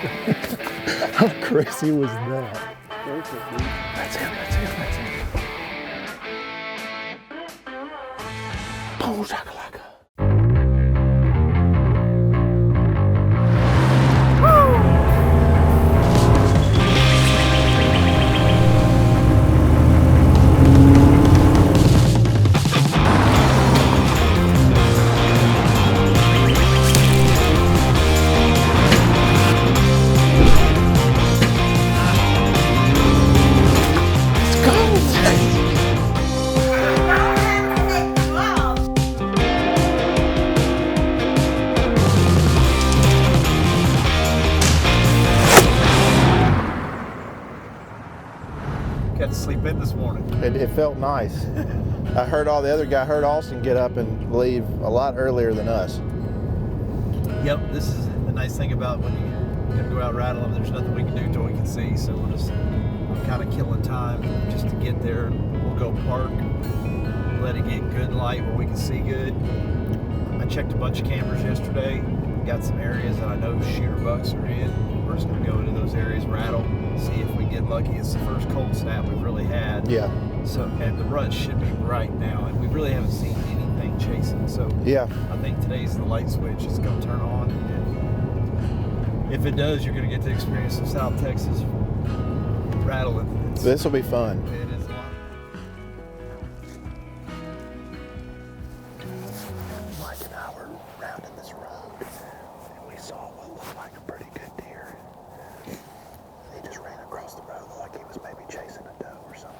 How crazy was that? Perfect, dude. That's him, that's him, that's him. Boom, shakalaka. Got to sleep in this morning. It felt nice. I heard heard Austin get up and leave a lot earlier than us. Yep, this is the nice thing about when you're gonna go out rattling. There's nothing we can do till we can see, so we're just kind of killing time just to get there. We'll go park, let it get good light where we can see good. I checked a bunch of cameras yesterday. Got some areas that I know shooter bucks are in. We're just gonna go into those areas, rattle, see if we get lucky. It's the first cold snap we've really had. Yeah. So, and the rut should be right now, and we really haven't seen anything chasing. So, Yeah. I think today's the light switch is going to turn on, and if it does, you're going to get to experience some South Texas rattling. This will be fun. It is a lot. Mike and I were rounding this road, and we saw what looked like a pretty good deer. He just ran across the road like he was maybe chasing a doe or something.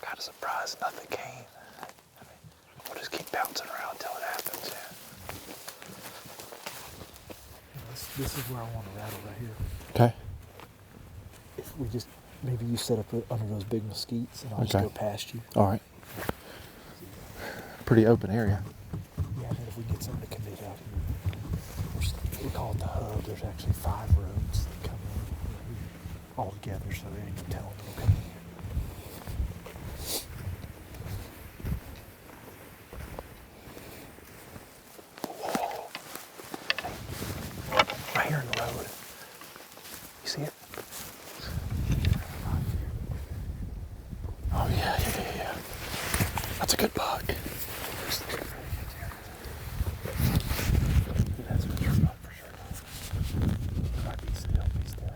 Kind of surprised nothing came. I mean, we'll just keep bouncing around until it happens. Yeah. This is where I want to rattle right here. Okay. If we just, maybe you set up under those big mesquites and I'll just Okay. go past you. All right. Pretty open area. Yeah, and then if we get something to commit out here, we call it the hub. There's actually 5 roads that come in all together, so there ain't no telling they'll come in here. Right here in the road. You see it? Oh yeah. That's a good buck. That's what you're about for sure. Might be still, be still.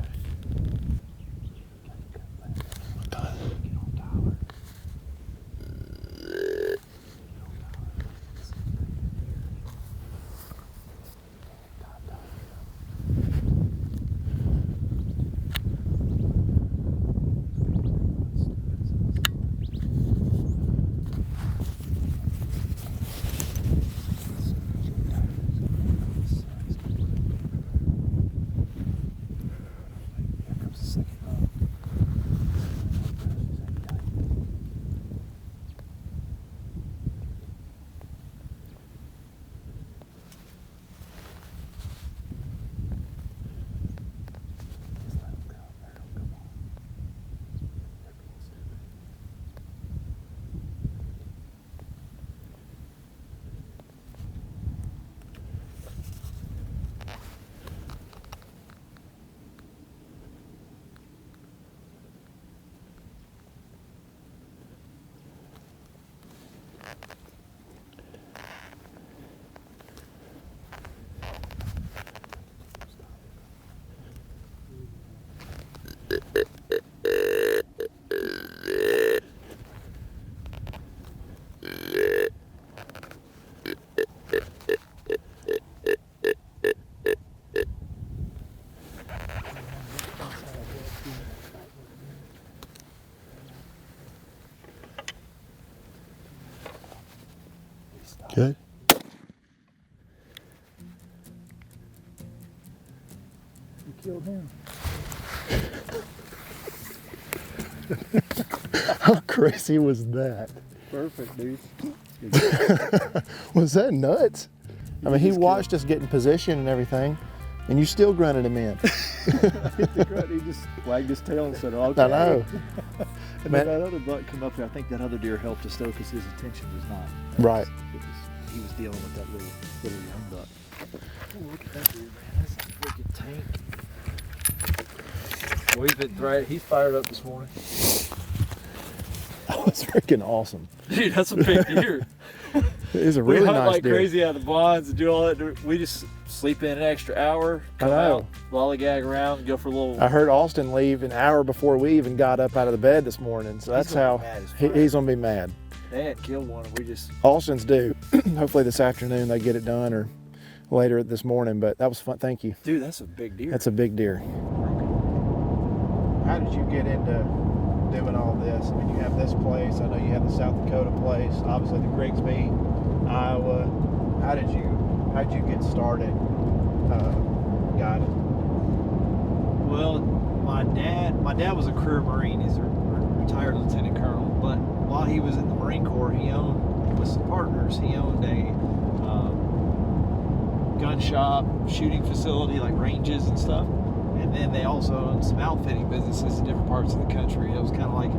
Good. You killed him. How crazy was that? Perfect, dude. Was that nuts? I mean, he just watched us get in position and everything, and you still grunted him in. He just wagged his tail and said, okay. I know. And Man. then that other buck come up here. I think that other deer helped us though, because his attention was not. Right. He was dealing with that little young buck. Oh, look at that deer, man. That's a freaking tank. Well, he's been he's fired up this morning. That was freaking awesome. Dude, that's a big deer. It is a really we hunt nice like deer. crazy out of the blinds and do all that. We just sleep in an extra hour, come know. out, lollygag around, go for a little. I heard Austin leave an hour before we even got up out of the bed this morning, so that's gonna how be mad as he's gonna be mad. They had killed one, and we just. Austin's due. Hopefully this afternoon they get it done, or later this morning. But that was fun. Thank you. Dude, that's a big deer. That's a big deer. How did you get into doing all this? I mean, you have this place. I know you have the South Dakota place. Obviously, the Grigsby, Iowa. How did you get started guiding? Well, my dad was a career Marine. He's a retired lieutenant colonel. But while he was in the Marine Corps, he owned, with some partners, he owned a gun shop, shooting facility, like ranges and stuff. And then they also owned some outfitting businesses in different parts of the country. It was kind of like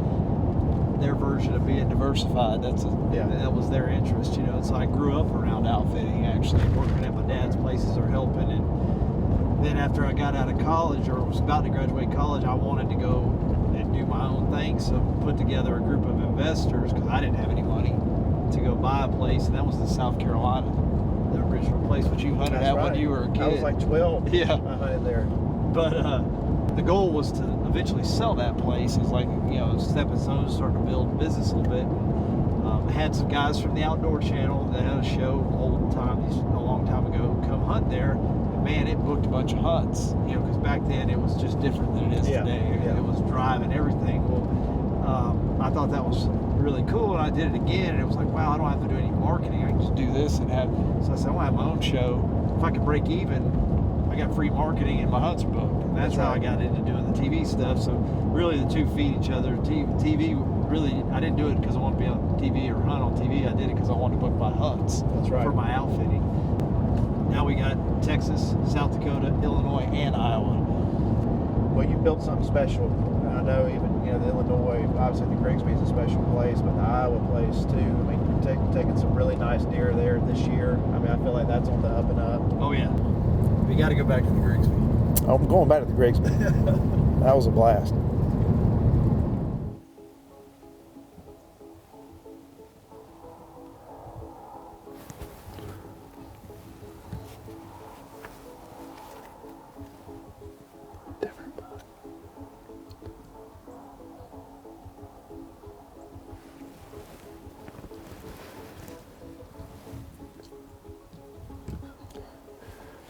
their version of being diversified. That was their interest, you know. So I grew up around outfitting, actually, working at my dad's places or helping. And then after I got out of college, or was about to graduate college, I wanted to go and do my own thing. So put together a group of investors, because I didn't have any money, to go buy a place, and that was in South Carolina, the original place which you hunted at when you were a kid. I was like 12. Yeah. I hunted there. But the goal was to eventually sell that place. It was like, you know, stepping stones, starting to build a business a little bit. I had some guys from the Outdoor Channel that had a show a long time ago come hunt there. And man, it booked a bunch of hunts, you know, because back then it was just different than it is today. Yeah. It was driving everything. Well, I thought that was really cool, and I did it again, and it was like, wow, I don't have to do any marketing. I can just do this and have. So I said, I want to have my own show. If I could break even, I got free marketing and my hunts booked. And that's how I got into doing the TV stuff. So really the two feed each other. TV really, I didn't do it because I wanted to be on TV or hunt on TV. I did it because I wanted to book my hunts for my outfitting. Now we got Texas, South Dakota, Illinois, and Iowa. Well, you built something special. I know even, you know, the Illinois, obviously the Grigsby is a special place, but the Iowa place too. I mean, you're taking some really nice deer there this year. I mean, I feel like that's on the up and up. Oh yeah. We got to go back to the Grigsby. I'm going back to the Grigsby. That was a blast. Different bug.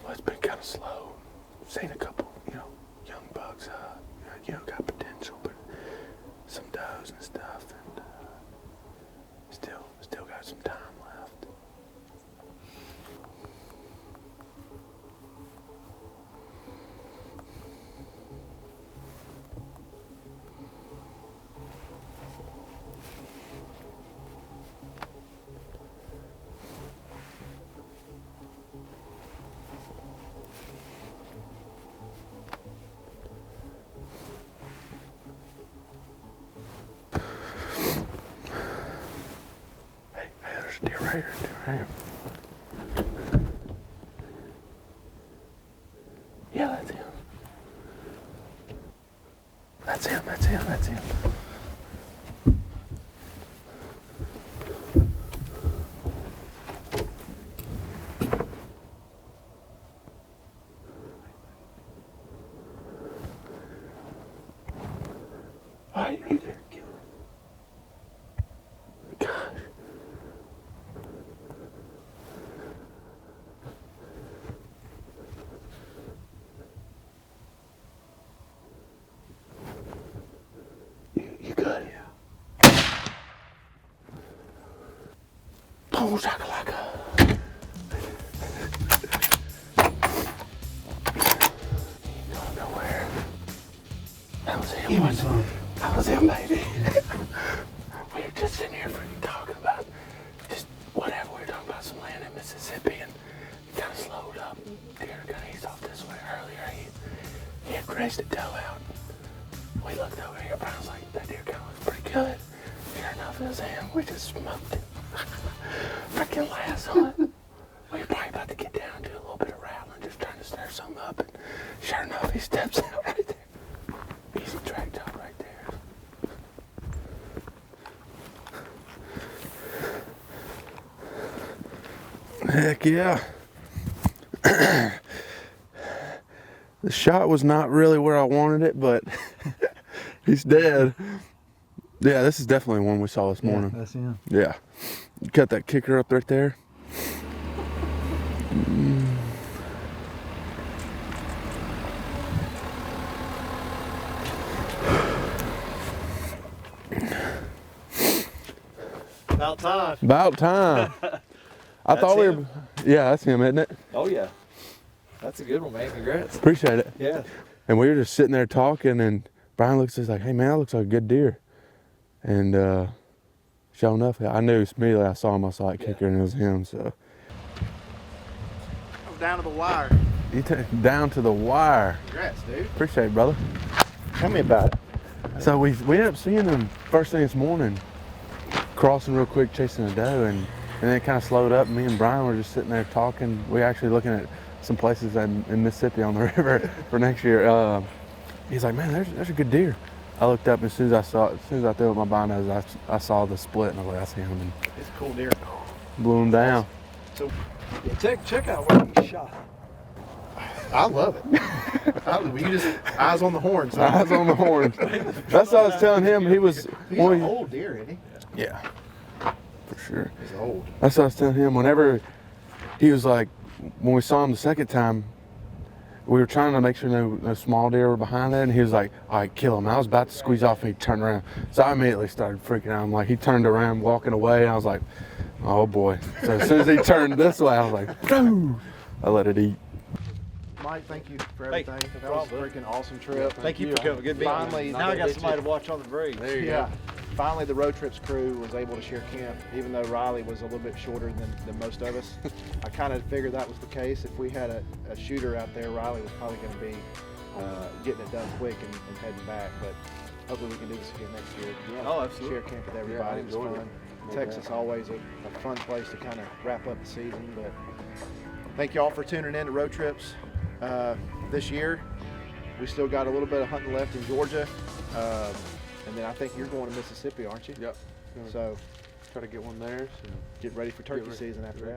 Well, it's been kind of slow. Seen a couple, you know, young bugs, you know, got potential, but some does and stuff, and still got some time left. Hey, there's a deer right here, Yeah, that's him. That's him. All right, you there, kill him. Gosh. You good? Yeah. Boom, shakalaka. Going nowhere. That was him. Give me some. That was him, baby. We were just sitting here freaking talking about just whatever. We were talking about some land in Mississippi, and he kind of slowed up. Deer kind of eased off this way earlier. He had grazed a doe out. We looked over here. Brian's like, that deer kind of looks pretty good. Sure enough, it was him. We just smoked it. Freaking lasso it. We were probably about to get down and do a little bit of rattling, just trying to stir something up. And sure enough, he steps out right there. Easy track job right there. Heck yeah. The shot was not really where I wanted it, but he's dead. Yeah, this is definitely one we saw this morning. That's him. Yeah. Cut that kicker up right there. About time. About time. I thought we were. Yeah, that's him, isn't it? Oh yeah. That's a good one, man. Congrats. Appreciate it. Yeah. And we were just sitting there talking, and Brian looks at us like, "Hey man, that looks like a good deer." And sure enough, I knew immediately. I saw him. I saw that kicker, and it was him. So I was down to the wire. you down to the wire. Congrats, dude. Appreciate it, brother. Tell me about it. So we ended up seeing him first thing this morning, crossing real quick, chasing a doe, and then it kind of slowed up. Me and Brian were just sitting there talking. We actually looking at some places in Mississippi on the river for next year. He's like, "Man, there's a good deer." I looked up, and as soon as I threw up my binos, I saw the split, and I was like, "That's him," and It's a cool deer. blew him down. So Yeah, check out where he shot. I love it. You just eyes on the horns. Huh? Eyes on the horns. That's what I was telling him. He was. He's an old deer, isn't he? Yeah, for sure. He's old. That's what I was telling him. Whenever he was like, when we saw him the second time, we were trying to make sure no small deer were behind it, and he was like, "All right, kill him." And I was about to squeeze off, and he turned around. So I immediately started freaking out. I'm like, he turned around, walking away, and I was like, "Oh boy!" So as soon as he turned this way, I was like, "Boo!" I let it eat. Mike, thank you for Hey, everything. no That was a problem. freaking awesome trip. Thank you for coming. Good meeting you. Finally, Now I got somebody to watch on the break. There you Yeah. Finally, the Road Trips crew was able to share camp, even though Riley was a little bit shorter than most of us. I kind of figured that was the case. If we had a shooter out there, Riley was probably going to be getting it done quick and heading back. But hopefully we can do this again next year. Oh, absolutely. Share camp with everybody. It was fun. Texas always a fun place to kind of wrap up the season. But thank you all for tuning in to Road Trips this year. We still got a little bit of hunting left in Georgia. And then I think you're going to Mississippi, aren't you? Yep. So Try to get one there. So. get ready for turkey season after that.